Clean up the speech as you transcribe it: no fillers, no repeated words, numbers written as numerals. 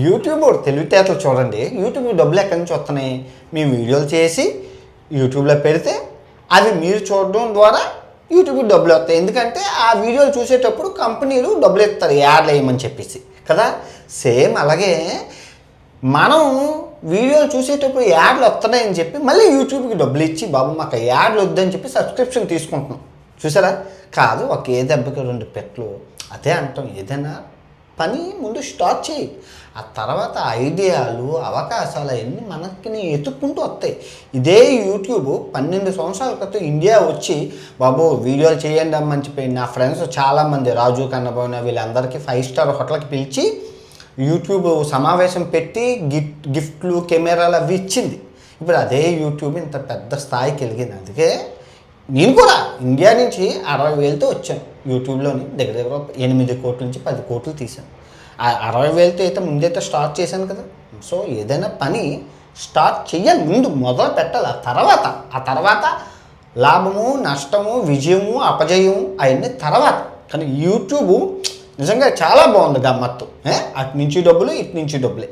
YouTube తెలివితేటలు చూడండి. YouTube డబ్బులు ఎక్కడి నుంచి వస్తున్నాయి? మేము వీడియోలు చేసి యూట్యూబ్లో పెడితే అవి మీరు చూడడం ద్వారా యూట్యూబ్కి డబ్బులు వస్తాయి. ఎందుకంటే ఆ వీడియోలు చూసేటప్పుడు కంపెనీలు డబ్బులు ఇస్తారు యాడ్లు వేయమని చెప్పేసి కదా. సేమ్ అలాగే మనం వీడియోలు చూసేటప్పుడు యాడ్లు వస్తున్నాయని చెప్పి మళ్ళీ యూట్యూబ్కి డబ్బులు ఇచ్చి బాబు మాకు యాడ్లు వద్దని చెప్పి సబ్స్క్రిప్షన్ తీసుకుంటున్నాం. చూసారా? కాదు, ఒక ఏ దెబ్బకి రెండు పెట్లు. అదే అంటాం, ఏదైనా పని ముందు స్టార్ట్ చేయి, ఆ తర్వాత ఐడియాలు అవకాశాలు అవన్నీ మనకి ఎత్తుక్కుంటూ వస్తాయి. ఇదే యూట్యూబ్ 12 సంవత్సరాల క్రితం ఇండియా వచ్చి బాబు వీడియోలు చేయండి అమ్మని చెప్పి నా ఫ్రెండ్స్ చాలామంది రాజు కన్నబోయిన వీళ్ళందరికీ 5 స్టార్ హోటల్కి పిలిచి యూట్యూబ్ సమావేశం పెట్టి గిఫ్ట్లు కెమెరాలు అవి ఇచ్చింది. ఇప్పుడు అదే యూట్యూబ్ ఇంత పెద్ద స్థాయికి వెలిగింది. అందుకే నేను కూడా ఇండియా నుంచి 60,000తో వచ్చాను యూట్యూబ్లోని. దగ్గర 8 కోట్ల నుంచి 10 కోట్లు తీశాను. ఆ 60,000తో అయితే ముందైతే స్టార్ట్ చేశాను కదా. సో ఏదైనా పని స్టార్ట్ చెయ్యాలి, ముందు మొదలు పెట్టాలి. ఆ తర్వాత లాభము నష్టము విజయము అపజయము అవన్నీ తర్వాత. కానీ యూట్యూబ్ నిజంగా చాలా బాగుంది గమ్మత్తు. అటు నుంచి డబ్బులు ఇటు నుంచి డబ్బులే.